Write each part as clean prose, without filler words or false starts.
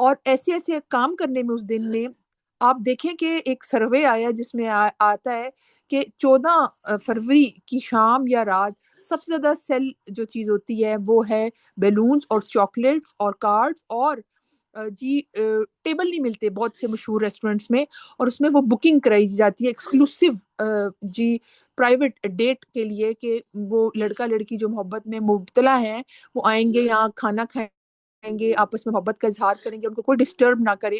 اور ایسے ایسے کام کرنے میں اس دن میں آپ دیکھیں کہ ایک سروے آیا جس میں آتا ہے کہ 14 فروری کی شام یا رات سب سے زیادہ سیل جو چیز ہوتی ہے وہ ہے بیلونز اور چاکلیٹس اور کارڈز اور ٹیبل نہیں ملتے بہت سے مشہور ریسٹورینٹس میں، اور اس میں وہ بکنگ کرائی جاتی ہے ایکسکلوسیو جی پرائیویٹ ڈیٹ کے لیے کہ وہ لڑکا لڑکی جو محبت میں مبتلا ہیں وہ آئیں گے یہاں کھانا کھائیں گے، آپس میں محبت کا اظہار کریں گے، ان کو کوئی ڈسٹرب نہ کرے۔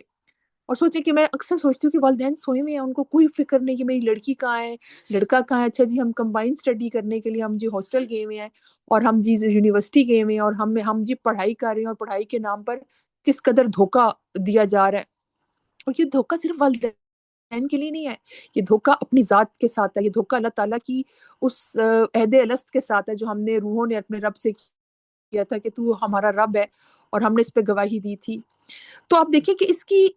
اور سوچیں کہ میں اکثر سوچتی ہوں کہ والدین سوئے ہوئے ہیں، ان کو کوئی فکر نہیں کہ میری لڑکی کہاں ہے، لڑکا کہاں ہے، اچھا جی ہم کمبائن اسٹڈی کرنے کے لیے ہم جی ہاسٹل گئے ہوئے ہیں، اور ہم جی یونیورسٹی گئے ہوئے ہیں، اور ہم جی پڑھائی کر رہے ہیں، اور پڑھائی کے نام پر کس قدر دھوکہ دیا جا رہا ہے۔ اور یہ دھوکہ صرف والدین کے لیے نہیں ہے، یہ دھوکہ اپنی ذات کے ساتھ ہے، یہ دھوکہ اللہ تعالیٰ کی اس عہد الست کے ساتھ ہے جو ہم نے روحوں نے اپنے رب سے کیا تھا کہ تو ہمارا رب ہے، اور ہم نے اس پہ گواہی دی تھی۔ تو آپ دیکھیں کہ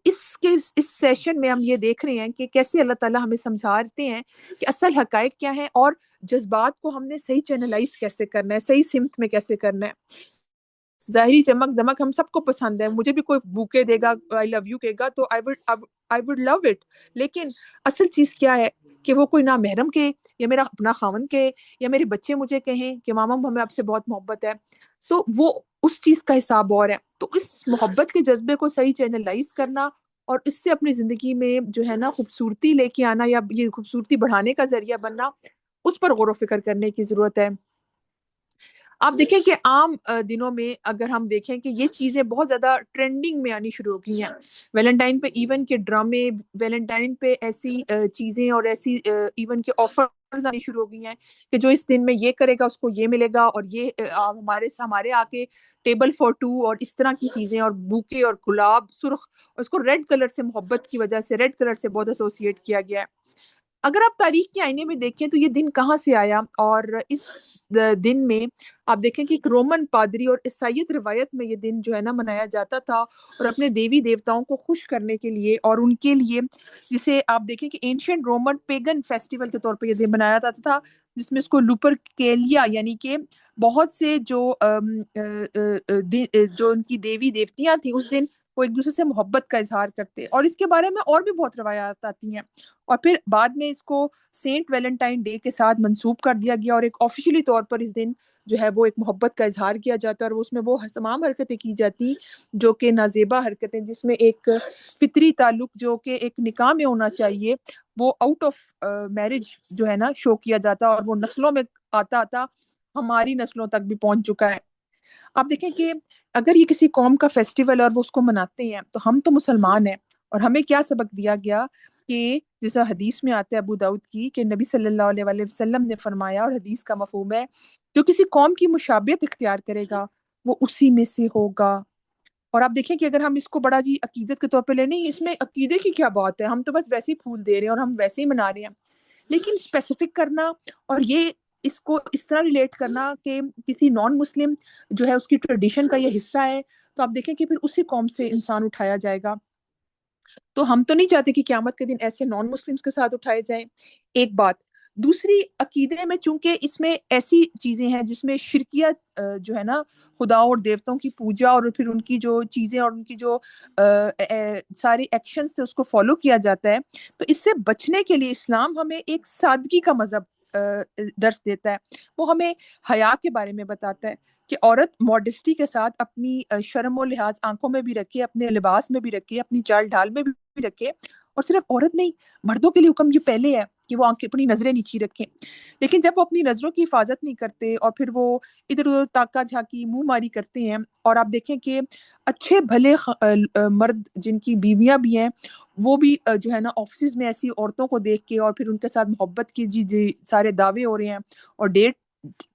اس سیشن میں ہم یہ دیکھ رہے ہیں کہ کیسے اللہ تعالیٰ ہمیں سمجھاتے ہیں کہ اصل حقائق کیا ہیں، اور جذبات کو ہم نے صحیح چینلائز کیسے کرنا ہے، صحیح سمت میں کیسے کرنا ہے۔ ظاہری چمک دمک ہم سب کو پسند ہے، مجھے بھی کوئی bouquet they God I love you کہے گا تو آئی وڈ لو اٹ، لیکن اصل چیز کیا ہے کہ وہ کوئی نہ محرم کے یا میرا اپنا خاوند کے یا میرے بچے مجھے کہیں کہ ماما ہمیں آپ سے بہت محبت ہے، تو وہ اس چیز کا حساب اور ہے۔ تو اس محبت کے جذبے کو صحیح چینلائز کرنا اور اس سے اپنی زندگی میں جو ہے نا خوبصورتی لے کے آنا یا یہ خوبصورتی بڑھانے کا ذریعہ بننا، اس پر غور و فکر کرنے کی ضرورت ہے۔ آپ دیکھیں کہ عام دنوں میں اگر ہم دیکھیں کہ یہ چیزیں بہت زیادہ ٹرینڈنگ میں آنی شروع ہو گئی ہیں، ویلنٹائن پہ ایون کے ڈرامے، ویلنٹائن پہ ایسی چیزیں اور ایسی ایون کے آفرز آنی شروع ہو گئی ہیں کہ جو اس دن میں یہ کرے گا اس کو یہ ملے گا، اور یہ ہمارے آ کے ٹیبل فار ٹو اور اس طرح کی چیزیں، اور بوکے اور گلاب سرخ، اور اس کو ریڈ کلر سے محبت کی وجہ سے ریڈ کلر سے بہت ایسوسیٹ کیا گیا ہے۔ اگر آپ تاریخ کے آئینے میں دیکھیں تو یہ دن کہاں سے آیا، اور اس دن میں آپ دیکھیں کہ ایک رومن پادری اور عیسائیت روایت میں یہ دن جو ہے نا منایا جاتا تھا، اور اپنے دیوی دیوتاؤں کو خوش کرنے کے لیے اور ان کے لیے، جسے آپ دیکھیں کہ اینشینٹ رومن پیگن فیسٹیول کے طور پہ یہ دن منایا جاتا تھا، جس میں اس کو لوپر کیلیا یعنی کہ بہت سے جو ان کی دیوی دیوتیاں تھیں اس دن وہ ایک دوسرے سے محبت کا اظہار کرتے، اور اس کے بارے میں اور بھی بہت روایات آتی ہیں، اور پھر بعد میں اس کو سینٹ ویلنٹائن ڈے کے ساتھ منسوب کر دیا گیا، اور ایک آفیشلی طور پر اس دن جو ہے وہ ایک محبت کا اظہار کیا جاتا ہے، اور اس میں وہ تمام حرکتیں کی جاتی جو کہ نازیبا حرکتیں، جس میں ایک فطری تعلق جو کہ ایک نکاح میں ہونا چاہیے وہ آؤٹ آف میرج جو ہے نا شو کیا جاتا، اور وہ نسلوں میں آتا آتا ہماری نسلوں تک بھی پہنچ چکا ہے۔ آپ دیکھیں کہ اگر یہ کسی قوم کا فیسٹیول ہے اور وہ اس کو مناتے ہیں تو ہم تو مسلمان ہیں، اور ہمیں کیا سبق دیا گیا کہ جیسا حدیث میں آتا ہے ابو داؤد کی کہ نبی صلی اللہ علیہ وآلہ وسلم نے فرمایا، اور حدیث کا مفہوم ہے جو کسی قوم کی مشابہت اختیار کرے گا وہ اسی میں سے ہوگا۔ اور آپ دیکھیں کہ اگر ہم اس کو بڑا جی عقیدت کے طور پہ لیں، نہیں اس میں عقیدے کی کیا بات ہے، ہم تو بس ویسے ہی پھول دے رہے ہیں اور ہم ویسے ہی منا رہے ہیں، لیکن اسپیسیفک کرنا اور یہ اس کو اس طرح ریلیٹ کرنا کہ کسی نان مسلم جو ہے اس کی ٹریڈیشن کا یہ حصہ ہے، تو آپ دیکھیں کہ پھر اسی قوم سے انسان اٹھایا جائے گا۔ تو ہم تو نہیں چاہتے کہ قیامت کے دن ایسے نان مسلمس کے ساتھ اٹھائے جائیں، ایک بات۔ دوسری، عقیدے میں چونکہ اس میں ایسی چیزیں ہیں جس میں شرکیت جو ہے نا خدا اور دیوتوں کی پوجا اور پھر ان کی جو چیزیں اور ان کی جو ساری ایکشنز تھے اس کو فالو کیا جاتا ہے، تو اس سے بچنے کے لیے اسلام ہمیں ایک سادگی کا مذہب درس دیتا ہے، وہ ہمیں حیا کے بارے میں بتاتا ہے کہ عورت ماڈسٹی کے ساتھ اپنی شرم و لحاظ آنکھوں میں بھی رکھے، اپنے لباس میں بھی رکھے، اپنی چال ڈھال میں بھی رکھے، اور صرف عورت نہیں، مردوں کے لیے حکم یہ پہلے ہے کہ وہ آنکھیں اپنی نظریں نیچی رکھیں، لیکن جب وہ اپنی نظروں کی حفاظت نہیں کرتے اور پھر وہ ادھر ادھر تاکا جھاکی منہ ماری کرتے ہیں، اور آپ دیکھیں کہ اچھے بھلے مرد جن کی بیویاں بھی ہیں وہ بھی جو ہے نا آفسز میں ایسی عورتوں کو دیکھ کے اور پھر ان کے ساتھ محبت کی جی سارے دعوے ہو رہے ہیں اور ڈیٹ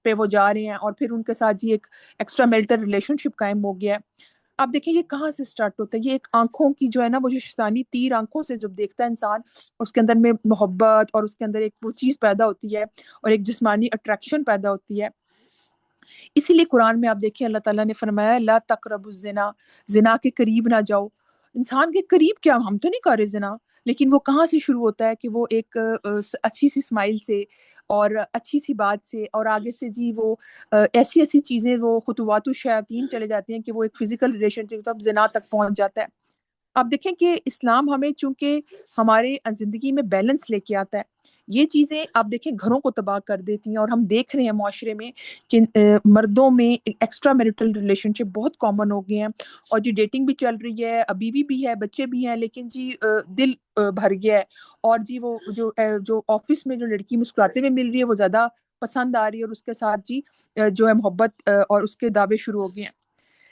پہ وہ جا رہے ہیں، اور پھر ان کے ساتھ جی ایک ایکسٹرا میرٹل ریلیشن شپ قائم ہو گیا ہے۔ آپ دیکھیں یہ کہاں سے سٹارٹ ہوتا ہے، یہ ایک آنکھوں کی جو ہے نا وہ جو شیطانی تیر آنکھوں سے جب دیکھتا ہے انسان، اس کے اندر میں محبت اور اس کے اندر ایک وہ چیز پیدا ہوتی ہے اور ایک جسمانی اٹریکشن پیدا ہوتی ہے۔ اسی لیے قرآن میں آپ دیکھیں اللہ تعالیٰ نے فرمایا لا تقربوا الزنا، زنا کے قریب نہ جاؤ۔ انسان کے قریب کیا، ہم تو نہیں کر رہے زنا، لیکن وہ کہاں سے شروع ہوتا ہے کہ وہ ایک اچھی سی اسمائل سے اور اچھی سی بات سے، اور آگے سے جی وہ ایسی ایسی چیزیں وہ خطوات الشیاطین چلے جاتے ہیں کہ وہ ایک فزیکل ریلیشن شپ تب زنا تک پہنچ جاتا ہے۔ آپ دیکھیں کہ اسلام ہمیں چونکہ ہمارے زندگی میں بیلنس لے کے آتا ہے، یہ چیزیں آپ دیکھیں گھروں کو تباہ کر دیتی ہیں، اور ہم دیکھ رہے ہیں معاشرے میں کہ مردوں میں ایکسٹرا میرٹل ریلیشن شپ بہت کامن ہو گئے ہیں، اور جی ڈیٹنگ بھی چل رہی ہے، بیوی بھی ہے، بچے بھی ہیں، لیکن جی دل بھر گیا ہے، اور جی وہ جو آفس میں جو لڑکی مسکراتے ہوئے مل رہی ہے وہ زیادہ پسند آ رہی ہے، اور اس کے ساتھ جی جو ہے محبت اور اس کے دعوے شروع ہو گئے ہیں۔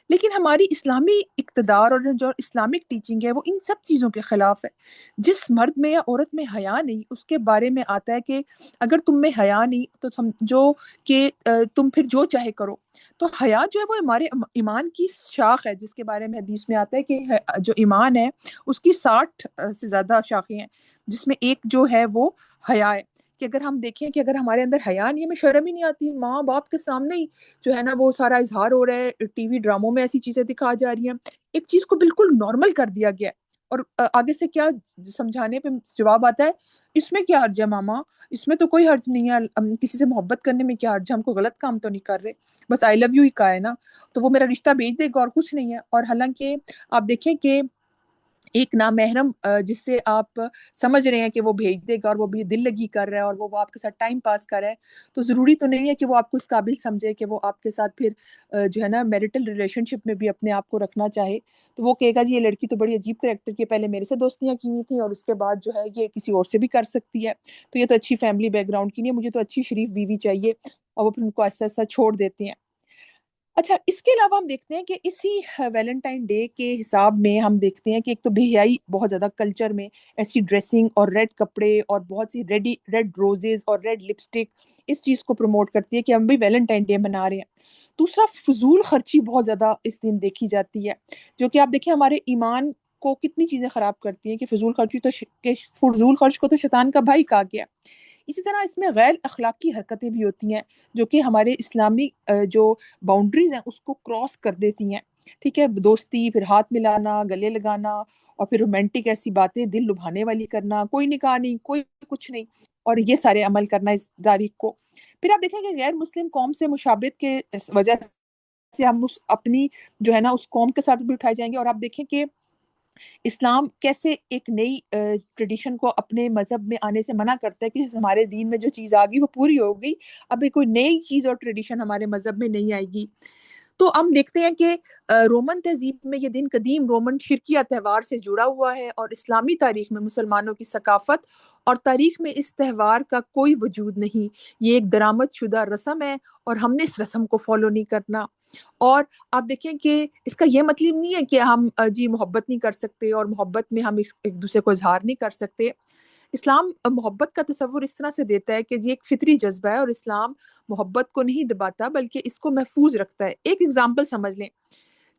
لیکن ہماری اسلامی اقتدار اور جو اسلامک ٹیچنگ ہے وہ ان سب چیزوں کے خلاف ہے۔ جس مرد میں یا عورت میں حیا نہیں، اس کے بارے میں آتا ہے کہ اگر تم میں حیا نہیں تو سمجھو کہ تم پھر جو چاہے کرو۔ تو حیا جو ہے وہ ہمارے ایمان کی شاخ ہے، جس کے بارے میں حدیث میں آتا ہے کہ جو ایمان ہے اس کی 60 سے زیادہ شاخیں ہیں، جس میں ایک جو ہے وہ حیا ہے۔ کہ اگر ہم دیکھیں کہ اگر ہمارے اندر حیا نہیں، ہمیں شرم ہی نہیں آتی، ماں باپ کے سامنے ہی جو ہے نا وہ سارا اظہار ہو رہا ہے، ٹی وی ڈراموں میں ایسی چیزیں دکھا جا رہی ہیں، ایک چیز کو بالکل نارمل کر دیا گیا ہے، اور آگے سے کیا سمجھانے پہ جواب آتا ہے، اس میں کیا حرج ہے ماما، اس میں تو کوئی حرج نہیں ہے، کسی سے محبت کرنے میں کیا حرج ہے، ہم کو غلط کام تو نہیں کر رہے، بس آئی لو یو ہی کہا ہے نا، تو وہ میرا رشتہ بھیج دے گا اور کچھ نہیں ہے۔ اور حالانکہ آپ دیکھیں کہ ایک نامحرم جس سے آپ سمجھ رہے ہیں کہ وہ بھیج دے گا اور وہ بھی دل لگی کر رہا ہے اور وہ آپ کے ساتھ ٹائم پاس کر رہا ہے، تو ضروری تو نہیں ہے کہ وہ آپ کو اس قابل سمجھے کہ وہ آپ کے ساتھ پھر جو ہے نا میرٹل ریلیشن شپ میں بھی اپنے آپ کو رکھنا چاہے۔ تو وہ کہے گا جی یہ لڑکی تو بڑی عجیب کریکٹر کی، پہلے میرے سے دوستیاں کی ہوئی تھیں اور اس کے بعد جو ہے یہ کسی اور سے بھی کر سکتی ہے، تو یہ تو اچھی فیملی بیک گراؤنڈ کی نہیں ہے، مجھے تو اچھی شریف بیوی چاہیے، اور وہ پھر ان کو آہستہ آہستہ چھوڑ دیتے ہیں۔ اچھا، اس کے علاوہ ہم دیکھتے ہیں کہ اسی ویلنٹائن ڈے کے حساب میں ہم دیکھتے ہیں کہ ایک تو بے حیائی بہت زیادہ کلچر میں، ایسی ڈریسنگ اور ریڈ کپڑے اور بہت سی ریڈ روزز اور ریڈ لپسٹک اس چیز کو پروموٹ کرتی ہے کہ ہم بھی ویلنٹائن ڈے منا رہے ہیں۔ دوسرا، فضول خرچی بہت زیادہ اس دن دیکھی جاتی ہے، جو کہ آپ دیکھیں ہمارے ایمان کو کتنی چیزیں خراب کرتی ہیں، کہ فضول خرچی تو کہ فضول خرچ کو تو شیطان کا بھائی کہا گیا۔ اسی طرح اس میں غیر اخلاقی حرکتیں بھی ہوتی ہیں، جو کہ ہمارے اسلامی جو باؤنڈریز ہیں اس کو کراس کر دیتی ہیں، ٹھیک ہے، دوستی، پھر ہاتھ ملانا، گلے لگانا، اور پھر رومانٹک ایسی باتیں دل لبھانے والی کرنا، کوئی نکاح نہیں، کوئی کچھ نہیں، اور یہ سارے عمل کرنا اس تاریخ کو۔ پھر آپ دیکھیں کہ غیر مسلم قوم سے مشابہت کے وجہ سے ہم اپنی جو ہے نا اس قوم کے ساتھ بھی اٹھائے جائیں گے، اور آپ دیکھیں کہ اسلام کیسے ایک نئی ٹریڈیشن کو اپنے مذہب میں آنے سے منع کرتا ہے، کہ ہمارے دین میں جو چیز آ گئی وہ پوری ہو گئی، ابھی کوئی نئی چیز اور ٹریڈیشن ہمارے مذہب میں نہیں آئے گی۔ تو ہم دیکھتے ہیں کہ رومن تہذیب میں یہ دن قدیم رومن شرکیہ تہوار سے جڑا ہوا ہے، اور اسلامی تاریخ میں مسلمانوں کی ثقافت اور تاریخ میں اس تہوار کا کوئی وجود نہیں، یہ ایک درآمد شدہ رسم ہے، اور ہم نے اس رسم کو فالو نہیں کرنا۔ اور آپ دیکھیں کہ اس کا یہ مطلب نہیں ہے کہ ہم جی محبت نہیں کر سکتے، اور محبت میں ہم ایک دوسرے کو اظہار نہیں کر سکتے۔ اسلام محبت کا تصور اس طرح سے دیتا ہے کہ یہ ایک فطری جذبہ ہے، اور اسلام محبت کو نہیں دباتا بلکہ اس کو محفوظ رکھتا ہے۔ ایک ایگزامپل سمجھ لیں،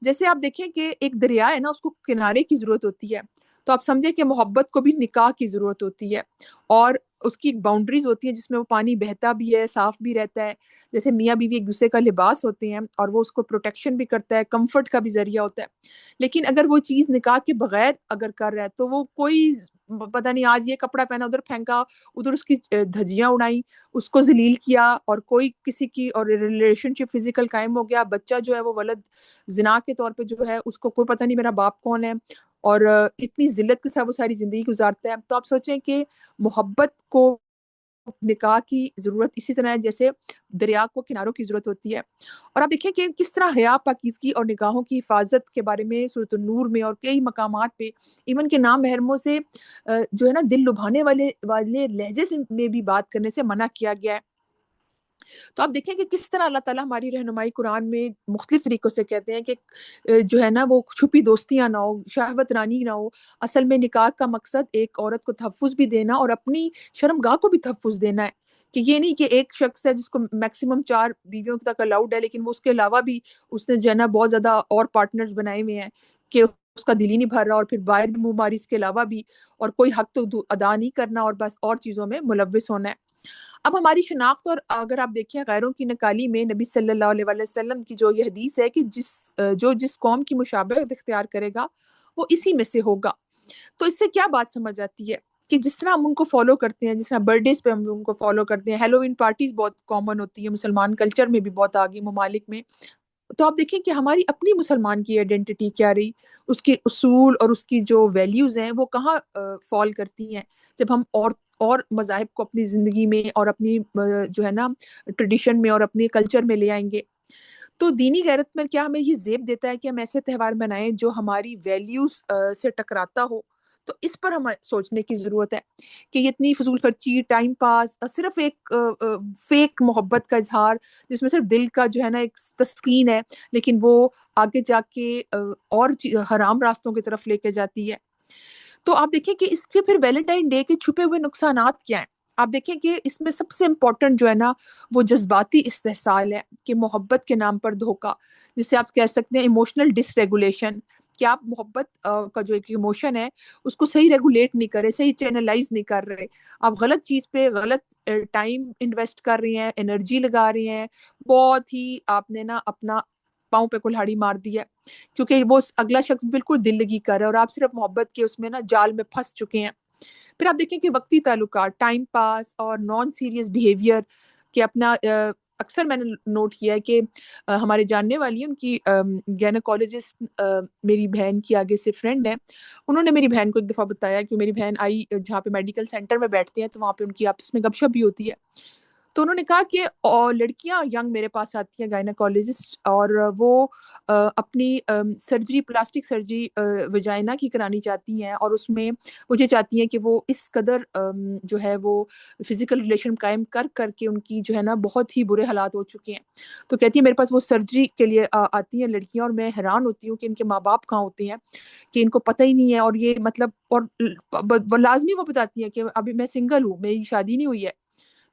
جیسے آپ دیکھیں کہ ایک دریا ہے نا، اس کو کنارے کی ضرورت ہوتی ہے، تو آپ سمجھیں کہ محبت کو بھی نکاح کی ضرورت ہوتی ہے، اور اس کی باؤنڈریز ہوتی ہیں جس میں وہ پانی بہتا بھی ہے، صاف بھی رہتا ہے، جیسے میاں بیوی ایک دوسرے کا لباس ہوتے ہیں، اور وہ اس کو پروٹیکشن بھی کرتا ہے، کمفرٹ کا بھی ذریعہ ہوتا ہے۔ لیکن اگر وہ چیز نکاح کے بغیر اگر کر رہا ہے تو وہ کوئی پتہ نہیں، آج یہ کپڑا پہنا ادھر پھینکا، ادھر اس کی دھجیاں اڑائیں، اس کو ذلیل کیا، اور کوئی کسی کی اور ریلیشن شپ فزیکل قائم ہو گیا، بچہ جو ہے وہ ولد زنا کے طور پہ جو ہے اس کو کوئی پتہ نہیں میرا باپ کون ہے، اور اتنی ذلت کے ساتھ وہ ساری زندگی گزارتا ہے۔ تو آپ سوچیں کہ محبت کو نکاح کی ضرورت اسی طرح ہے جیسے دریا کو کناروں کی ضرورت ہوتی ہے۔ اور آپ دیکھیں کہ کس طرح حیا، پاکیزگی اور نگاہوں کی حفاظت کے بارے میں سورۃ النور میں اور کئی مقامات پہ ایون کے نام محرموں سے جو ہے نا دل لبھانے والے لہجے سے میں بھی بات کرنے سے منع کیا گیا ہے۔ تو آپ دیکھیں کہ کس طرح اللہ تعالیٰ ہماری رہنمائی قرآن میں مختلف طریقوں سے کہتے ہیں کہ جو ہے نا وہ چھپی دوستیاں نہ ہو، شہوت رانی نہ ہو، اصل میں نکاح کا مقصد ایک عورت کو تحفظ بھی دینا اور اپنی شرمگاہ کو بھی تحفظ دینا ہے، کہ یہ نہیں کہ ایک شخص ہے جس کو میکسیمم 4 بیویوں تک الاؤڈ ہے، لیکن وہ اس کے علاوہ بھی اس نے جو ہے نا بہت زیادہ اور پارٹنرز بنائے ہوئے ہیں، کہ اس کا دل ہی نہیں بھر رہا، اور پھر باہر بھی منہ ماری اس کے علاوہ بھی، اور کوئی حق تو ادا نہیں کرنا، اور بس اور چیزوں میں ملوث ہونا ہے۔ اب ہماری شناخت، اور اگر آپ دیکھیں غیروں کی نکالی میں نبی صلی اللہ علیہ وآلہ وسلم کی جو یہ حدیث ہے کہ جس قوم کی مشابہت اختیار کرے گا وہ اسی میں سے ہوگا، تو اس سے کیا بات سمجھ آتی ہے کہ جس طرح ہم ان کو فالو کرتے ہیں، جس طرح برتھ ڈیز پہ ہم ان کو فالو کرتے ہیں، ہیلووین پارٹیز بہت کامن ہوتی ہیں مسلمان کلچر میں بھی، بہت آگے ممالک میں، تو آپ دیکھیں کہ ہماری اپنی مسلمان کی آئیڈینٹی کیا رہی، اس کے اصول اور اس کی جو ویلیوز ہیں وہ کہاں فال کرتی ہیں جب ہم اور مذاہب کو اپنی زندگی میں اور اپنی جو ہے نا ٹریڈیشن میں اور اپنے کلچر میں لے آئیں گے. تو دینی غیرت میں کیا ہمیں یہ زیب دیتا ہے کہ ہم ایسے تہوار منائیں جو ہماری ویلیوز سے ٹکراتا ہو. تو اس پر ہمیں سوچنے کی ضرورت ہے کہ یہ اتنی فضول خرچی، ٹائم پاس، صرف ایک فیک محبت کا اظہار جس میں صرف دل کا جو ہے نا ایک تسکین ہے، لیکن وہ آگے جا کے اور حرام راستوں کی طرف لے کے جاتی ہے. تو آپ دیکھیں کہ اس کے پھر ویلنٹائن ڈے کے چھپے ہوئے نقصانات کیا ہیں. آپ دیکھیں کہ اس میں سب سے امپورٹنٹ جو ہے نا وہ جذباتی استحصال ہے، کہ محبت کے نام پر دھوکا، جسے آپ کہہ سکتے ہیں ایموشنل ڈس ریگولیشن، کہ آپ محبت کا جو ایک ایموشن ہے اس کو صحیح ریگولیٹ نہیں کر رہے، صحیح چینلائز نہیں کر رہے. آپ غلط چیز پہ غلط ٹائم انویسٹ کر رہی ہیں، انرجی لگا رہی ہیں، بہت ہی آپ نے نا اپنا پاؤں پہ کلہاڑی مار دی ہے، کیونکہ وہ اگلا شخص بالکل دل لگی کر رہا ہے اور آپ صرف محبت کے اس میں نا جال میں پھنس چکے ہیں. پھر آپ دیکھیں کہ وقتی تعلقات، ٹائم پاس اور نان سیریس بیہیویئر کہ اپنا اکثر میں نے نوٹ کیا ہے کہ ہمارے جاننے والی ہیں، ان کی گینیکالوجسٹ میری بہن کی آگے سے فرینڈ ہے. انہوں نے میری بہن کو ایک دفعہ بتایا کہ میری بہن آئی جہاں پہ میڈیکل سینٹر میں بیٹھتے ہیں تو وہاں پہ ان کی آپس میں گپ شپ بھی ہوتی ہے. تو انہوں نے کہا کہ لڑکیاں ینگ میرے پاس آتی ہیں گائنیکالوجسٹ، اور وہ اپنی سرجری، پلاسٹک سرجری وجائنا کی کرانی چاہتی ہیں، اور اس میں وہ یہ چاہتی ہیں کہ وہ اس قدر جو ہے وہ فزیکل ریلیشن قائم کر کر کے ان کی جو ہے نا بہت ہی برے حالات ہو چکے ہیں. تو کہتی ہے میرے پاس وہ سرجری کے لیے آتی ہیں لڑکیاں، اور میں حیران ہوتی ہوں کہ ان کے ماں باپ کہاں ہوتے ہیں کہ ان کو پتہ ہی نہیں ہے. اور یہ مطلب اور لازمی وہ بتاتی ہیں کہ ابھی میں سنگل ہوں، میری شادی نہیں ہوئی ہے.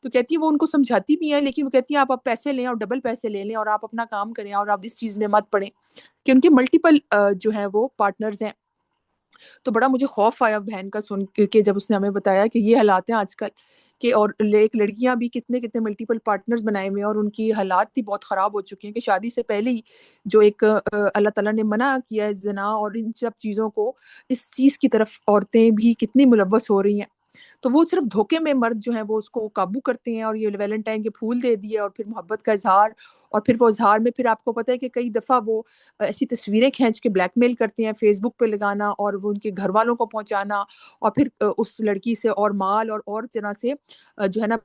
تو کہتی ہے وہ ان کو سمجھاتی بھی ہیں، لیکن وہ کہتی ہیں آپ پیسے لیں اور ڈبل پیسے لے لیں اور آپ اپنا کام کریں اور آپ اس چیز میں مت پڑیں، کہ ان کے ملٹیپل جو ہیں وہ پارٹنرز ہیں. تو بڑا مجھے خوف آیا بہن کا سن کے جب اس نے ہمیں بتایا کہ یہ حالات ہیں آج کل، کہ اور ایک لڑکیاں بھی کتنے کتنے ملٹیپل پارٹنرز بنائے ہوئے ہیں اور ان کی حالات بھی بہت خراب ہو چکی ہیں، کہ شادی سے پہلے ہی جو ایک اللہ تعالیٰ نے منع کیا ہے زنا اور ان سب چیزوں کو، اس چیز کی طرف عورتیں بھی کتنی ملوث ہو رہی ہیں. تو وہ صرف دھوکے میں مرد جو ہیں وہ اس کو قابو کرتے ہیں، اور یہ ویلنٹائن کے پھول دے دیے اور پھر محبت کا اظہار، اور پھر وہ اظہار میں پھر آپ کو پتہ ہے کہ کئی دفعہ وہ ایسی تصویریں کھینچ کے بلیک میل کرتے ہیں، فیس بک پہ لگانا اور وہ ان کے گھر والوں کو پہنچانا، اور پھر اس لڑکی سے اور مال اور طرح سے جو ہے نا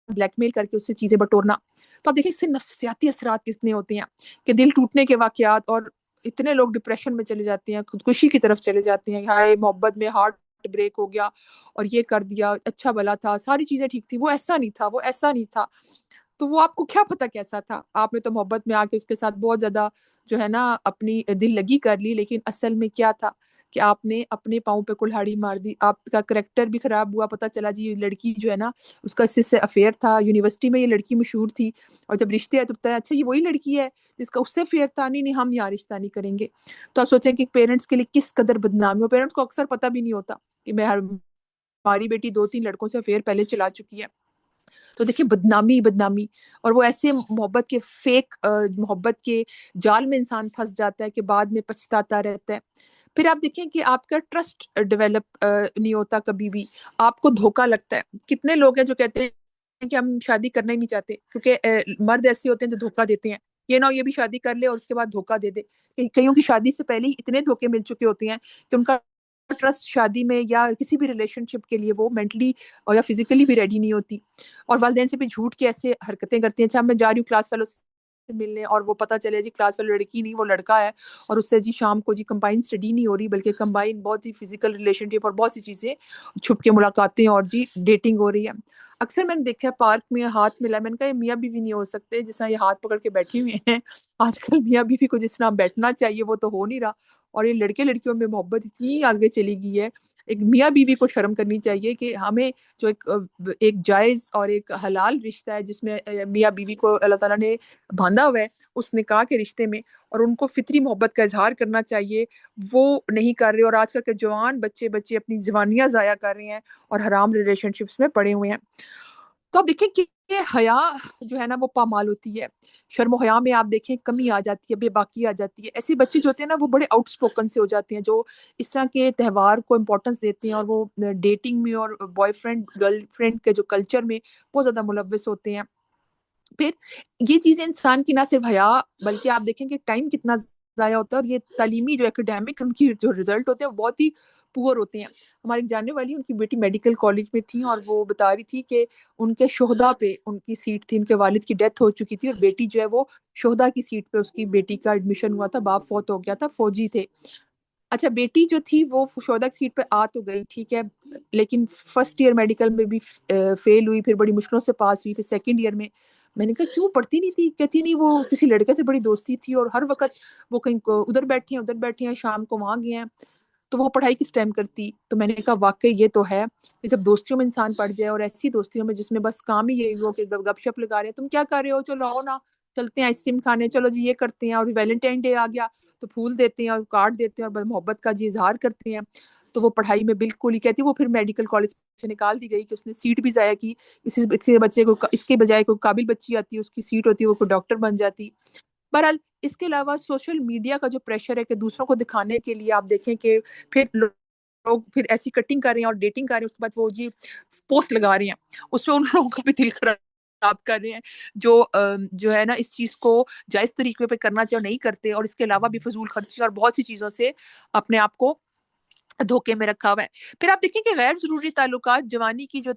بلیک میل کر کے اس سے چیزیں بٹورنا. تو آپ دیکھیں اس سے نفسیاتی اثرات کتنے ہوتے ہیں، کہ دل ٹوٹنے کے واقعات، اور اتنے لوگ ڈپریشن میں چلے جاتے ہیں، خودکشی کی طرف چلے جاتے ہیں. ہائے محبت میں ہارٹ بریک ہو گیا اور یہ کر دیا، اچھا بھلا تھا، ساری چیزیں ٹھیک تھی، وہ ایسا نہیں تھا، وہ ایسا نہیں تھا. تو وہ آپ کو کیا پتا کیسا تھا، آپ نے تو محبت میں آ کے اس کے ساتھ بہت زیادہ جو ہے نا اپنی دل لگی کر لی، لیکن اصل میں کیا تھا کہ آپ نے اپنے پاؤں پہ کلہاڑی مار دی. آپ کا کریکٹر بھی خراب ہوا، پتہ چلا جی یہ لڑکی جو ہے نا اس کا اس سے افیئر تھا، یونیورسٹی میں یہ لڑکی مشہور تھی، اور جب رشتے آئے تو بتایا اچھا یہ وہی لڑکی ہے جس کا اس سے افیئر تھا، نہیں ہم یہاں رشتہ نہیں کریں گے. تو آپ سوچیں کہ پیرنٹس کے لیے کس قدر بدنامی ہو. پیرنٹس کو اکثر پتہ بھی نہیں ہوتا کہ ہماری بیٹی 2-3 لڑکوں سے افیئر پہلے چلا چکی ہے. تو دیکھیں بدنامی بدنامی، اور وہ ایسے محبت کے فیک محبت کے جال میں انسان پھنس جاتا ہے کہ بعد میں پچھتاتا رہتا ہے. پھر آپ دیکھیں کہ آپ کا ٹرسٹ ڈیولپ نہیں ہوتا کبھی بھی، آپ کو دھوکا لگتا ہے. کتنے لوگ ہیں جو کہتے ہیں کہ ہم شادی کرنا ہی نہیں چاہتے کیونکہ مرد ایسے ہوتے ہیں جو دھوکا دیتے ہیں، یہ نہ ہو یہ بھی شادی کر لے اور اس کے بعد دھوکا دے دے. کئیوں کی شادی سے پہلے ہی اتنے دھوکے مل چکے ہوتے ہیں کہ ان کا ٹرسٹ شادی میں یا کسی بھی ریلیشن شپ کے لیے وہ مینٹلی اور یا فزیکلی بھی ریڈی نہیں ہوتی، اور والدین سے بھی جھوٹ کے ایسے حرکتیں کرتی ہیں. اچھا میں جا رہی ہوں کلاس فیلو سے ملنے، اور وہ پتہ چلے جی کلاس فیلو لڑکی نہیں وہ لڑکا ہے، اور اس سے جی شام کو جی کمبائن اسٹڈی نہیں ہو رہی بلکہ کمبائن بہت ہی فزیکل ریلیشن شپ اور بہت سی چیزیں چھپ کے ملاقاتیں اور جی ڈیٹنگ ہو رہی ہے. اکثر میں نے دیکھا ہے پارک میں ہاتھ ملا، میں نے کہا یہ میاں بیوی نہیں ہو سکتے جس طرح یہ ہاتھ پکڑ کے بیٹھے ہوئے ہیں. آج کل میاں بیوی کو جس طرح بیٹھنا چاہیے وہ تو ہو نہیں رہا، اور یہ لڑکے لڑکیوں میں محبت اتنی آگے چلی گئی ہے. ایک میاں بیوی کو شرم کرنی چاہیے کہ ہمیں جو ایک جائز اور ایک حلال رشتہ ہے جس میں میاں بیوی کو اللہ تعالیٰ نے باندھا ہوا ہے اس نکاح کے رشتے میں، اور ان کو فطری محبت کا اظہار کرنا چاہیے، وہ نہیں کر رہے. اور آج کل کے جوان بچے اپنی جوانیاں ضائع کر رہے ہیں اور حرام ریلیشن شپس میں پڑے ہوئے ہیں. تو آپ دیکھیں کہ یہ حیا جو ہے نا وہ پامال ہوتی ہے. شرم و حیا میں آپ دیکھیں کمی آ جاتی ہے، بے باکی آ جاتی ہے. ایسے بچے جو ہوتے ہیں نا وہ بڑے آؤٹ اسپوکن سے ہو جاتے ہیں، جو اس طرح کے تہوار کو امپورٹنس دیتے ہیں، اور وہ ڈیٹنگ میں اور بوائے فرینڈ گرل فرینڈ کے جو کلچر میں بہت زیادہ ملوث ہوتے ہیں. پھر یہ چیزیں انسان کی نہ صرف حیا، بلکہ آپ دیکھیں کہ ٹائم کتنا ضائع ہوتا ہے، اور یہ تعلیمی جو اکیڈیمک ان کی جو رزلٹ ہوتے ہیں وہ بہت ہی پور ہوتے ہیں۔ ہماری ایک جاننے والی، ان کی بیٹی میڈیکل کالج میں تھی، اور وہ بتا رہی تھی کہ ان کے شہداء پہ ان کی سیٹ تھی، ان کے والد کی ڈیتھ ہو چکی تھی، اور بیٹی جو ہے وہ شہداء کی سیٹ پہ اس کی بیٹی کا ایڈمیشن ہوا تھا، باپ فوت ہو گیا تھا، فوجی تھے۔ اچھا بیٹی جو تھی وہ شہداء کی سیٹ پہ آ تو گئی، ٹھیک ہے، لیکن فرسٹ ایئر میڈیکل میں بھی فیل ہوئی، پھر بڑی مشکلوں سے پاس ہوئی، پھر سیکنڈ ایئر میں نے کہا کیوں پڑھتی نہیں تھی؟ کہتی نہیں، وہ کسی لڑکے سے بڑی دوستی تھی، اور ہر وقت وہ کہیں ادھر بیٹھے ہیں، شام کو وہاں گئے ہیں، تو وہ پڑھائی کس ٹائم کرتی؟ تو میں نے کہا واقعی یہ تو ہے کہ جب دوستیوں میں انسان پڑ جائے، اور ایسی دوستیوں میں جس میں بس کام ہی یہی ہو کہ گپ شپ لگا رہے ہیں، تم کیا کر رہے ہو، چلو آؤ نا چلتے ہیں آئس کریم کھانے، چلو جی یہ کرتے ہیں، اور ویلنٹائن ڈے آ گیا تو پھول دیتے ہیں اور کارڈ دیتے ہیں اور محبت کا جی اظہار کرتے ہیں، تو وہ پڑھائی میں بالکل ہی کہتی، وہ پھر میڈیکل کالج سے نکال دی گئی کہ اس نے سیٹ بھی ضائع کی، اسی بچے کو، اس کے بجائے کوئی قابل بچی آتی، اس کی سیٹ ہوتی، وہ کوئی ڈاکٹر بن جاتی۔ بہرحال اس کے علاوہ سوشل میڈیا کا جو پریشر ہے کہ دوسروں کو دکھانے کے لیے آپ دیکھیں کہ پھر لوگ پھر ایسی کٹنگ کر رہے ہیں اور ڈیٹنگ کر رہے ہیں، اس کے بعد وہ جی پوسٹ لگا رہے ہیں، اس میں ان لوگوں کا بھی دل خراب کر رہے ہیں جو ہے نا اس چیز کو جائز طریقے پہ کرنا چاہیے اور نہیں کرتے، اور اس کے علاوہ بھی فضول خرچی اور بہت سی چیزوں سے اپنے آپ کو دھوکے میں رکھا ہوا ہے۔ پھر آپ دیکھیں کہ غیر ضروری تعلقات، جوانی کی جو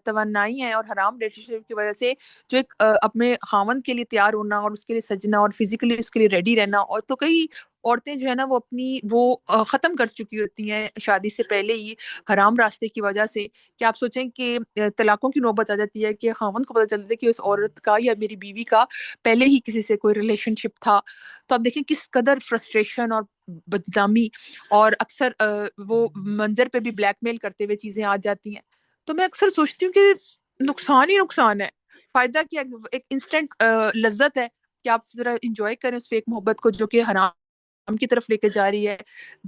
توانائی ہیں اور حرام ریلیشن شپ کی وجہ سے جو ایک اپنے خاوند کے لیے تیار ہونا اور اس کے لیے سجنا اور فزیکلی اس کے لیے ریڈی رہنا، اور تو کئی عورتیں جو ہے نا وہ اپنی وہ ختم کر چکی ہوتی ہیں شادی سے پہلے ہی حرام راستے کی وجہ سے، کہ آپ سوچیں کہ طلاقوں کی نوبت آ جاتی ہے کہ خاوند کو پتہ چلتا ہے کہ اس عورت کا یا میری بیوی کا پہلے ہی کسی سے کوئی ریلیشن شپ تھا، تو آپ دیکھیں کس قدر فرسٹریشن اور بدنامی، اور اکثر وہ منظر پہ بھی بلیک میل کرتے ہوئے چیزیں آ جاتی ہیں۔ تو میں اکثر سوچتی ہوں کہ نقصان ہی نقصان ہے، فائدہ کیا؟ ایک انسٹنٹ لذت ہے کہ آپ ذرا انجوائے کریں اس فیک محبت کو جو کہ حرام کی طرف لے کے جا رہی ہے،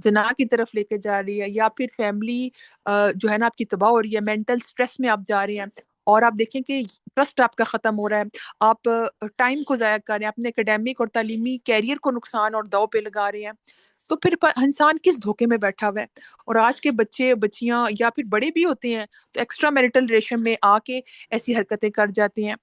زنا کی طرف لے کے جا رہی ہے، یا پھر فیملی جو ہے نا آپ کی تباہ ہو رہی ہے، مینٹل سٹریس میں آپ جا رہے ہیں، اور آپ دیکھیں کہ ٹرسٹ آپ کا ختم ہو رہا ہے، آپ ٹائم کو ضائع کر رہے ہیں، اپنے اکیڈیمک اور تعلیمی کیریئر کو نقصان اور داؤ پہ لگا رہے ہیں، تو پھر انسان کس دھوکے میں بیٹھا ہوا ہے؟ اور آج کے بچے بچیاں یا پھر بڑے بھی ہوتے ہیں تو ایکسٹرا میرٹل ریلیشن میں آ کے ایسی حرکتیں کر جاتے ہیں۔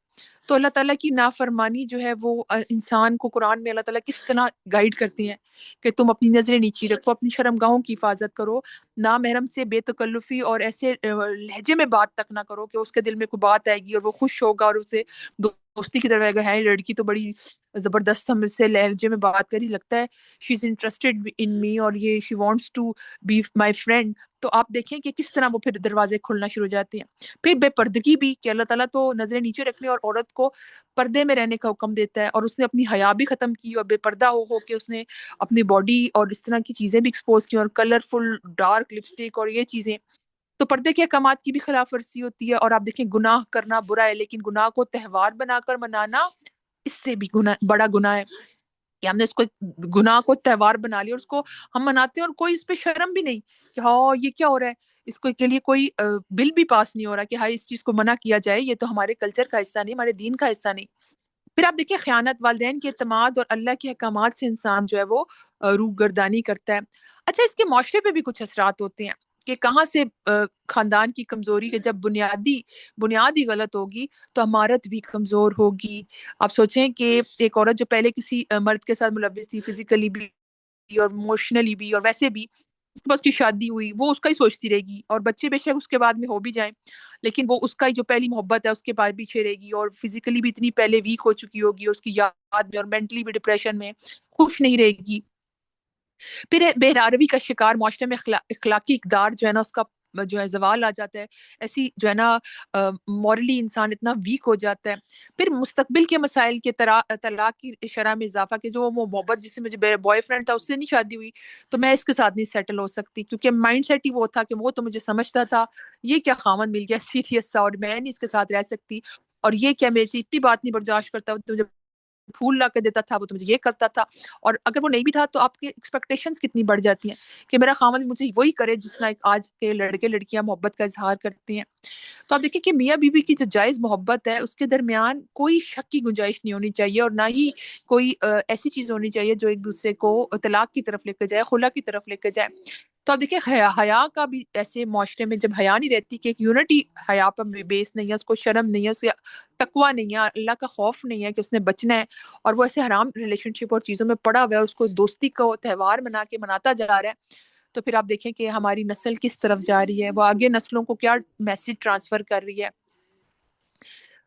تو اللہ تعالیٰ کی نافرمانی جو ہے وہ انسان کو قرآن میں اللہ تعالیٰ کس طرح گائیڈ کرتی ہیں کہ تم اپنی نظریں نیچی رکھو، اپنی شرم گاہوں کی حفاظت کرو، نامحرم سے بے تکلفی اور ایسے لہجے میں بات تک نہ کرو کہ اس کے دل میں کوئی بات آئے گی اور وہ خوش ہوگا اور اسے دوستی کی طرف آئے گا، ہے لڑکی تو بڑی زبردست ہم سے لہجے میں بات کری، لگتا ہے شی از انٹرسٹڈ ان می، اور یہ she wants to be my friend. تو آپ دیکھیں کہ کس طرح وہ پھر دروازے کھلنا شروع ہو جاتے ہیں۔ پھر بے پردگی بھی، کہ اللہ تعالیٰ تو نظریں نیچے رکھنے اور عورت کو پردے میں رہنے کا حکم دیتا ہے، اور اس نے اپنی حیا بھی ختم کی اور بے پردہ ہو کے اس نے اپنی باڈی اور اس طرح کی چیزیں بھی ایکسپوز کی، اور کلرفل ڈارک لپسٹک اور یہ چیزیں، تو پردے کے احکامات کی بھی خلاف ورزی ہوتی ہے۔ اور آپ دیکھیں گناہ کرنا برا ہے، لیکن گناہ کو تہوار بنا کر منانا اس سے بھی بڑا گناہ ہے، کہ ہم نے اس کو گناہ کو تہوار بنا لیا اور اس کو ہم مناتے ہیں، اور کوئی اس پہ شرم بھی نہیں کہ ہاں یہ کیا ہو رہا ہے، اس کو کے لیے کوئی بل بھی پاس نہیں ہو رہا کہ ہاں اس چیز کو منع کیا جائے، یہ تو ہمارے کلچر کا حصہ نہیں، ہمارے دین کا حصہ نہیں۔ پھر آپ دیکھیں خیانت، والدین کے اعتماد اور اللہ کے احکامات سے انسان جو ہے وہ روح گردانی کرتا ہے۔ اچھا اس کے معاشرے پہ بھی کچھ اثرات ہوتے ہیں کہ کہاں سے خاندان کی کمزوری، کہ جب بنیاد ہی غلط ہوگی تو عمارت بھی کمزور ہوگی۔ آپ سوچیں کہ ایک عورت جو پہلے کسی مرد کے ساتھ ملوث تھی، فزیکلی بھی اور ایموشنلی بھی اور ویسے بھی، اس کے بعد اس کی شادی ہوئی، وہ اس کا ہی سوچتی رہے گی، اور بچے بے شک اس کے بعد میں ہو بھی جائیں، لیکن وہ اس کا ہی جو پہلی محبت ہے اس کے بعد پیچھے رہے گی، اور فزیکلی بھی اتنی پہلے ویک ہو چکی ہوگی، اور اس کی یاد میں اور مینٹلی بھی ڈپریشن میں خوش نہیں رہے گی۔ پھر بہراروی کا شکار، معاشرے میں اخلاقی اقدار جو ہے نا اس کا جو ہے زوال آ جاتا ہے، ایسی جو ہے نا مورلی انسان اتنا ویک ہو جاتا ہے۔ پھر مستقبل کے مسائل کے طلاق کی شرح میں اضافہ، کہ جو وہ محبت جس سے مجھے بوائے فرینڈ تھا اس سے نہیں شادی ہوئی تو میں اس کے ساتھ نہیں سیٹل ہو سکتی، کیونکہ مائنڈ سیٹ ہی وہ تھا کہ وہ تو مجھے سمجھتا تھا یہ کیا خامن مل گیا سیریس سا، اور میں نہیں اس کے ساتھ رہ سکتی، اور یہ کیا میرے سے اتنی بات نہیں برداشت کرتا، تو مجھے پھول لا کے دیتا تھا، وہ تو مجھے یہ کرتا تھا، اور اگر وہ نہیں بھی تھا تو آپ کی ایکسپیکٹیشنز کتنی بڑھ جاتی ہیں کہ میرا خاوند مجھے وہی کرے جس طرح آج کے لڑکے لڑکیاں محبت کا اظہار کرتی ہیں۔ تو آپ دیکھیں کہ میاں بیوی کی جو جائز محبت ہے اس کے درمیان کوئی شک کی گنجائش نہیں ہونی چاہیے، اور نہ ہی کوئی ایسی چیز ہونی چاہیے جو ایک دوسرے کو طلاق کی طرف لے کے جائے، خلا کی طرف لے کے جائے۔ تو آپ دیکھیں حیا کا بھی ایسے معاشرے میں جب حیا نہیں رہتی کہ ایک یونٹی حیا پر بیس نہیں ہے، اس کو شرم نہیں ہے، اس کا تقوی نہیں ہے، اللہ کا خوف نہیں ہے کہ اس نے بچنا ہے، اور وہ ایسے حرام ریلیشن شپ اور چیزوں میں پڑا ہوا ہے، اس کو دوستی کا تہوار بنا کے مناتا جا رہا ہے، تو پھر آپ دیکھیں کہ ہماری نسل کس طرف جا رہی ہے، وہ آگے نسلوں کو کیا میسج ٹرانسفر کر رہی ہے۔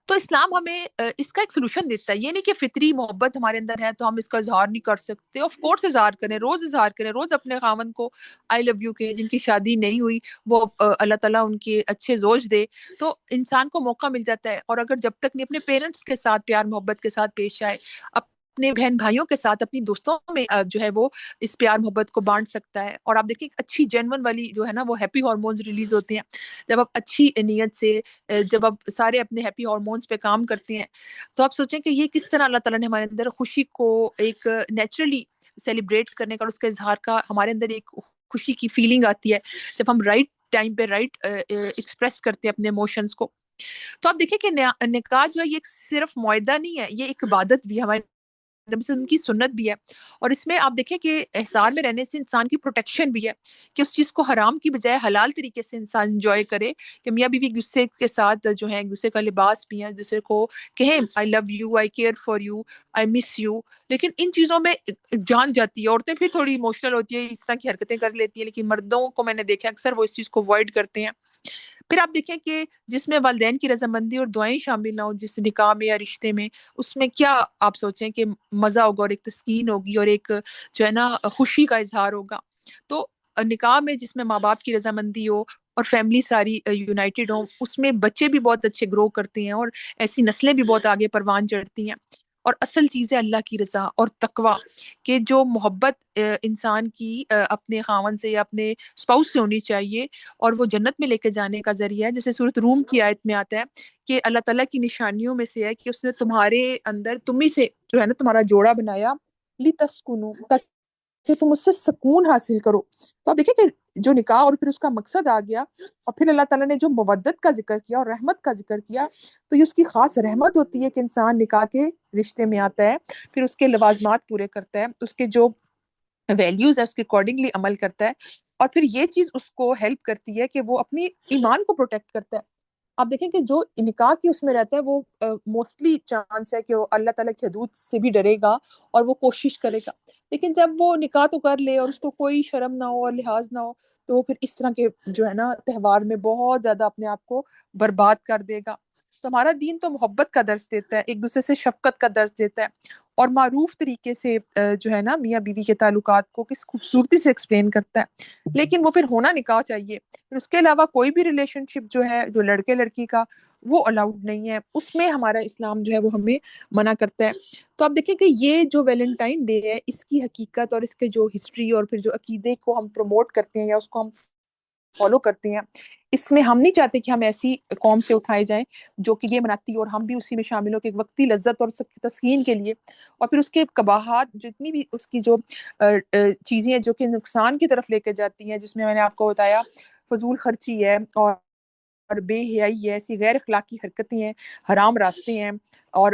تو اسلام ہمیں اس کا ایک سولوشن دیتا ہے، یہ نہیں کہ فطری محبت ہمارے اندر ہے تو ہم اس کا اظہار نہیں کر سکتے، آف کورس اظہار کریں، اظہار کریں، روز اپنے خاوند کو آئی لو یو کہ جن کی شادی نہیں ہوئی وہ اللہ تعالیٰ ان کے اچھے زوج دے، تو انسان کو موقع مل جاتا ہے، اور اگر جب تک نہیں اپنے پیرنٹس کے ساتھ پیار محبت کے ساتھ پیش آئے، اپنے بہن بھائیوں کے ساتھ، اپنی دوستوں میں جو ہے وہ اس پیار محبت کو بانٹ سکتا ہے، اور آپ دیکھیں اچھی جینون والی جو ہے نا وہ ہیپی ہارمونز ریلیز ہوتے ہیں جب آپ اچھی نیت سے، جب آپ سارے اپنے ہیپی ہارمونز پہ کام کرتے ہیں، تو آپ سوچیں کہ یہ کس طرح اللہ تعالیٰ نے ہمارے اندر خوشی کو ایک نیچرلی سیلیبریٹ کرنے کا اور اس کے اظہار کا ہمارے اندر ایک خوشی کی فیلنگ آتی ہے جب ہم رائٹ ٹائم پہ رائٹ ایکسپریس کرتے ہیں اپنے ایموشنز کو۔ تو آپ دیکھیں کہ نکاح جو ہے یہ صرف معاہدہ نہیں ہے، یہ ایک عبادت بھی ہے، ہمارے نبی صلی اللہ علیہ وسلم کی سنت بھی ہے، اور اس میں آپ دیکھیں کہ احسان میں رہنے سے انسان کی پروٹیکشن بھی ہے کہ اس چیز کو حرام کی بجائے حلال طریقے سے انسان انجوائے کرے، کہ میاں بیوی ایک دوسرے کے ساتھ جو ہے ایک دوسرے کا لباس بھی ہے، ایک دوسرے کو کہیں I love you, I care for you, I miss you, لیکن ان چیزوں میں جان جاتی ہے، عورتیں پھر تھوڑی ایموشنل ہوتی ہے، اس طرح کی حرکتیں کر لیتی ہیں، لیکن مردوں کو میں نے دیکھا اکثر وہ اس چیز کو اوائڈ کرتے ہیں۔ پھر آپ دیکھیں کہ جس میں والدین کی رضامندی اور دعائیں شامل نہ ہو، جس نکاح میں یا رشتے میں، اس میں کیا آپ سوچیں کہ مزہ ہوگا اور ایک تسکین ہوگی اور ایک جو ہے نا خوشی کا اظہار ہوگا۔ تو نکاح میں جس میں ماں باپ کی رضامندی ہو اور فیملی ساری یونائٹڈ ہو، اس میں بچے بھی بہت اچھے گرو کرتے ہیں اور ایسی نسلیں بھی بہت آگے پروان چڑھتی ہیں، اور اصل چیز ہے اللہ کی رضا اور تقوی، کہ جو محبت انسان کی اپنے خاوند سے یا اپنے اسپاؤس سے ہونی چاہیے، اور وہ جنت میں لے کے جانے کا ذریعہ ہے، جیسے سورۃ روم کی آیت میں آتا ہے کہ اللہ تعالیٰ کی نشانیوں میں سے ہے کہ اس نے تمہارے اندر تمہیں سے جو ہے نا تمہارا جوڑا بنایا، لتسکنو، کہ تم اس سے سکون حاصل کرو۔ تو آپ دیکھیں کہ جو نکاح اور پھر اس کا مقصد آ گیا، اور پھر اللہ تعالیٰ نے جو مودت کا ذکر کیا اور رحمت کا ذکر کیا، تو یہ اس کی خاص رحمت ہوتی ہے کہ انسان نکاح کے رشتے میں آتا ہے، پھر اس کے لوازمات پورے کرتا ہے، اس کے جو ویلیوز ہے اس کے اکارڈنگلی عمل کرتا ہے، اور پھر یہ چیز اس کو ہیلپ کرتی ہے کہ وہ اپنی ایمان کو پروٹیکٹ کرتا ہے۔ آپ دیکھیں کہ جو نکاح کی اس میں رہتا ہے وہ موسٹلی چانس ہے کہ وہ اللہ تعالیٰ کی حدود سے بھی ڈرے گا اور وہ کوشش کرے گا، لیکن جب وہ نکاح تو کر لے اور اس کو کوئی شرم نہ ہو اور لحاظ نہ ہو، تو وہ پھر اس طرح کے جو ہے نا تہوار میں بہت زیادہ اپنے آپ کو برباد کر دے گا۔ تو ہمارا دین تو محبت کا درس دیتا ہے، ایک دوسرے سے شفقت کا درس دیتا ہے، اور معروف طریقے سے جو ہے نا میاں بیوی کے تعلقات کو کس خوبصورتی سے ایکسپلین کرتا ہے، لیکن وہ پھر ہونا نکاح چاہیے، پھر اس کے علاوہ کوئی بھی ریلیشن شپ جو ہے جو لڑکے لڑکی کا وہ الاؤڈ نہیں ہے، اس میں ہمارا اسلام جو ہے وہ ہمیں منع کرتا ہے۔ تو آپ دیکھیں کہ یہ جو ویلنٹائن ڈے ہے اس کی حقیقت اور اس کے جو ہسٹری اور پھر جو عقیدے کو ہم پروموٹ کرتے ہیں یا اس کو ہم فالو کرتے ہیں، اس میں ہم نہیں چاہتے کہ ہم ایسی قوم سے اٹھائے جائیں جو کہ یہ مناتی ہے اور ہم بھی اسی میں شامل ہو کہ ایک وقتی لذت اور تسکین کے لیے، اور پھر اس کے قباحات جتنی بھی اس کی جو چیزیں ہیں جو کہ نقصان کی طرف لے کے جاتی ہیں، جس میں میں نے آپ کو بتایا فضول خرچی ہے اور بے حیائی ہے، ایسی غیر اخلاقی حرکتیں ہیں، حرام راستے ہیں، اور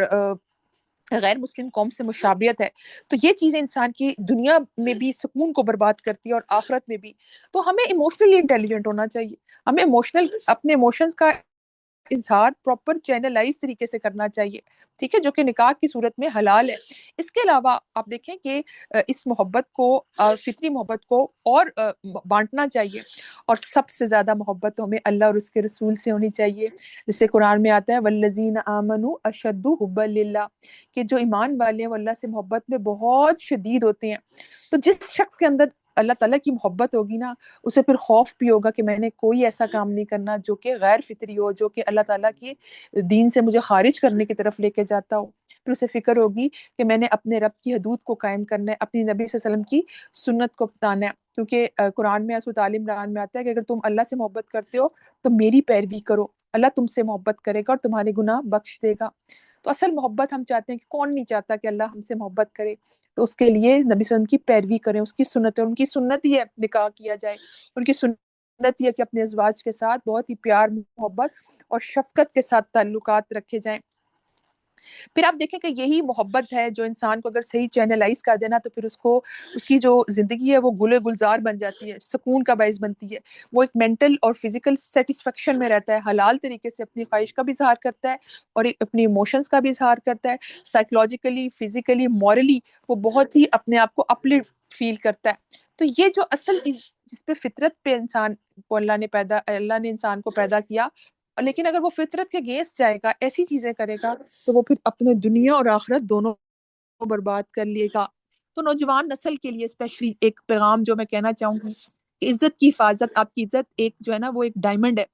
غیر مسلم قوم سے مشابہت ہے، تو یہ چیزیں انسان کی دنیا میں بھی سکون کو برباد کرتی ہے اور آخرت میں بھی۔ تو ہمیں ایموشنلی انٹیلیجنٹ ہونا چاہیے، ہمیں اپنے ایموشنز کا اظہار پراپر چینلائز طریقے سے کرنا چاہیے، ٹھیک ہے، جو کہ نکاح کی صورت میں حلال ہے۔ اس کے علاوہ آپ دیکھیں کہ اس محبت کو فطری محبت کو اور بانٹنا چاہیے، اور سب سے زیادہ محبت تو ہمیں اللہ اور اس کے رسول سے ہونی چاہیے، جسے قرآن میں آتا ہے والذین آمنوا اشد حبا للہ، کہ جو ایمان والے ہیں وہ اللہ سے محبت میں بہت شدید ہوتے ہیں۔ تو جس شخص کے اندر اللہ تعالیٰ کی محبت ہوگی نا، اسے پھر خوف بھی ہوگا کہ میں نے کوئی ایسا کام نہیں کرنا جو کہ غیر فطری ہو، جو کہ اللہ تعالیٰ کی دین سے مجھے خارج کرنے کی طرف لے کے جاتا ہو۔ پھر اسے فکر ہوگی کہ میں نے اپنے رب کی حدود کو قائم کرنا ہے، اپنی نبی صلی اللہ علیہ وسلم کی سنت کو اپنانا ہے، کیونکہ قرآن میں سورۃ آل عمران میں آتا ہے کہ اگر تم اللہ سے محبت کرتے ہو تو میری پیروی کرو، اللہ تم سے محبت کرے گا اور تمہارے گناہ بخش دے گا۔ تو اصل محبت ہم چاہتے ہیں کہ کون نہیں چاہتا کہ اللہ ہم سے محبت کرے، تو اس کے لیے نبی صلی اللہ علیہ وسلم کی پیروی کریں، اس کی سنت ہے، ان کی سنت ہی ہے نکاح کیا جائے، ان کی سنت یہ کہ اپنے ازواج کے ساتھ بہت ہی پیار محبت اور شفقت کے ساتھ تعلقات رکھے جائیں۔ پھر آپ دیکھیں کہ یہی محبت ہے جو انسان کو اگر صحیح چینلائز کر دینا تو پھر اس کی جو زندگی ہے وہ گل گلزار بن جاتی ہے، سکون کا باعث بنتی ہے، وہ ایک مینٹل اور فزیکل سیٹسفیکشن میں رہتا ہے، حلال طریقے سے اپنی خواہش کا بھی اظہار کرتا ہے اور ایک اپنی ایموشنز کا بھی اظہار کرتا ہے، سائیکولوجیکلی، فزیکلی، مورلی وہ بہت ہی اپنے آپ کو اپلفٹ فیل کرتا ہے۔ تو یہ جو اصل چیز جس پہ فطرت پہ انسان کو اللہ نے انسان کو پیدا کیا، لیکن اگر وہ فطرت کے اگینسٹ جائے گا، ایسی چیزیں کرے گا تو وہ پھر اپنے دنیا اور آخرت دونوں کو برباد کر لیے گا۔ تو نوجوان نسل کے لیے اسپیشلی ایک پیغام جو میں کہنا چاہوں گی کہ عزت کی حفاظت، آپ کی عزت ایک جو ہے نا وہ ایک ڈائمنڈ ہے،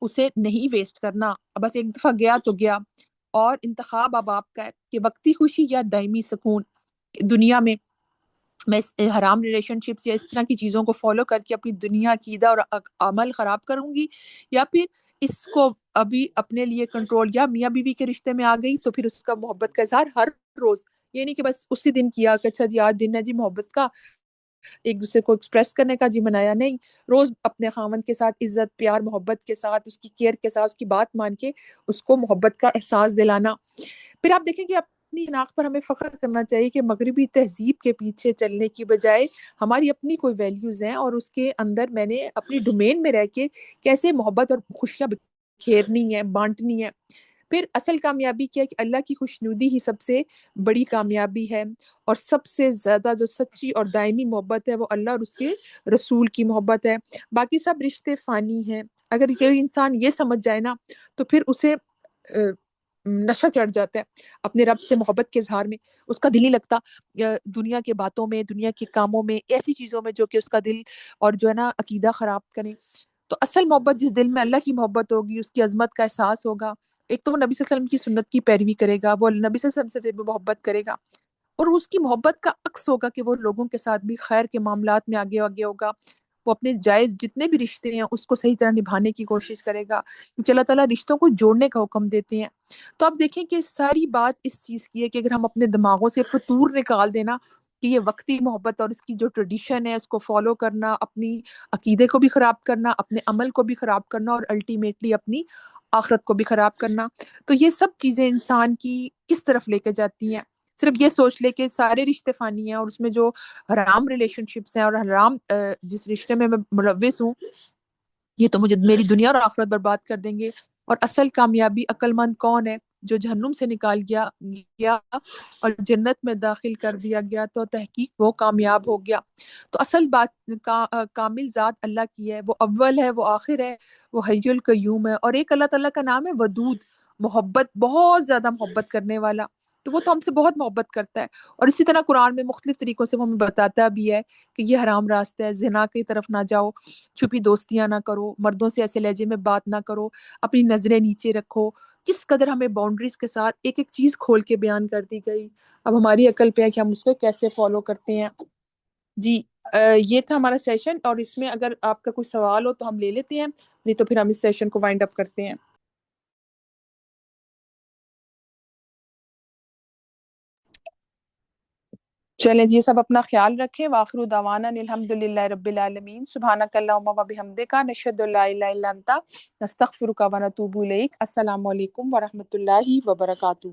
اسے نہیں ویسٹ کرنا، بس ایک دفعہ گیا تو گیا، اور انتخاب اب آپ کا ہے کہ وقتی خوشی یا دائمی سکون۔ دنیا میں میں حرام ریلیشن شپس یا اس طرح کی چیزوں کو فالو کر کے اپنی دنیا، عقیدہ اور عمل خراب کروں گی، یا پھر اس کو ابھی اپنے لیے کنٹرول، یا میاں بیوی کے رشتے میں آ گئی تو پھر اس کا محبت کا اظہار ہر روز، یہ نہیں کہ بس اسی دن کیا کہ اچھا جی آج دن ہے جی محبت کا، ایک دوسرے کو ایکسپریس کرنے کا جی منایا، نہیں، روز اپنے خاوند کے ساتھ عزت، پیار، محبت کے ساتھ، اس کی کیئر کے ساتھ، اس کی بات مان کے اس کو محبت کا احساس دلانا۔ پھر آپ دیکھیں کہ اپنی شناخت پر ہمیں فخر کرنا چاہیے کہ مغربی تہذیب کے پیچھے چلنے کی بجائے ہماری اپنی کوئی ویلیوز ہیں، اور اس کے اندر میں نے اپنی ڈومین میں رہ کے کیسے محبت اور خوشیاں کھیرنی ہے، بانٹنی ہے۔ پھر اصل کامیابی کیا ہے کہ اللہ کی خوشنودی ہی سب سے بڑی کامیابی ہے، اور سب سے زیادہ جو سچی اور دائمی محبت ہے وہ اللہ اور اس کے رسول کی محبت ہے، باقی سب رشتے فانی ہیں۔ اگر کوئی انسان یہ سمجھ جائے نا تو پھر اسے نشہ چڑھ جاتا ہے اپنے رب سے محبت کے اظہار میں، اس کا دل ہی لگتا دنیا کے باتوں میں، دنیا کے کاموں میں، ایسی چیزوں میں جو کہ اس کا دل اور جو ہے نا عقیدہ خراب کریں۔ تو اصل محبت جس دل میں اللہ کی محبت ہوگی، اس کی عظمت کا احساس ہوگا، ایک تو وہ نبی صلی اللہ علیہ وسلم کی سنت کی پیروی کرے گا، وہ نبی صلی اللہ علیہ وسلم سے بھی محبت کرے گا، اور اس کی محبت کا عکس ہوگا کہ وہ لوگوں کے ساتھ بھی خیر کے معاملات میں آگے آگے ہوگا، وہ اپنے جائز جتنے بھی رشتے ہیں اس کو صحیح طرح نبھانے کی کوشش کرے گا، کیونکہ اللہ تعالیٰ رشتوں کو جوڑنے کا حکم دیتے ہیں۔ تو آپ دیکھیں کہ ساری بات اس چیز کی ہے کہ اگر ہم اپنے دماغوں سے فطور نکال دینا کہ یہ وقتی محبت اور اس کی جو ٹریڈیشن ہے اس کو فالو کرنا، اپنی عقیدے کو بھی خراب کرنا، اپنے عمل کو بھی خراب کرنا، اور الٹیمیٹلی اپنی آخرت کو بھی خراب کرنا، تو یہ سب چیزیں انسان کی کس طرف لے کے جاتی ہیں؟ صرف یہ سوچ لے کہ سارے رشتے فانی ہیں، اور اس میں جو حرام ریلیشن شپس ہیں اور حرام جس رشتے میں ملوث ہوں، یہ تو مجھے میری دنیا اور آخرت برباد کر دیں گے۔ اور اصل کامیابی عقل مند کون ہے؟ جو جہنم سے نکال گیا اور جنت میں داخل کر دیا گیا تو تحقیق وہ کامیاب ہو گیا۔ تو اصل بات کامل ذات اللہ کی ہے، وہ اول ہے، وہ آخر ہے، وہ حی القیوم ہے، اور ایک اللہ تعالیٰ کا نام ہے ودود، محبت، بہت زیادہ محبت کرنے والا۔ تو وہ تو ہم سے بہت محبت کرتا ہے، اور اسی طرح قرآن میں مختلف طریقوں سے وہ ہمیں بتاتا بھی ہے کہ یہ حرام راستہ ہے، زنا کی طرف نہ جاؤ، چھپی دوستیاں نہ کرو، مردوں سے ایسے لہجے میں بات نہ کرو، اپنی نظریں نیچے رکھو۔ کس قدر ہمیں باؤنڈریز کے ساتھ ایک ایک چیز کھول کے بیان کر دی گئی، اب ہماری عقل پہ ہے کہ ہم اس کو کیسے فالو کرتے ہیں۔ جی یہ تھا ہمارا سیشن، اور اس میں اگر آپ کا کوئی سوال ہو تو ہم لے لیتے ہیں، نہیں تو پھر ہم اس سیشن کو وائنڈ اپ کرتے ہیں۔ چلیں جی، سب اپنا خیال رکھیں، وآخر دعوانا الحمد للہ رب العالمین، سبحانک اللہم و بحمدک، نشہد ان لا الہ الا انت، نستغفرک و نتوب الیک۔ السلام علیکم ورحمۃ اللہ وبرکاتہ۔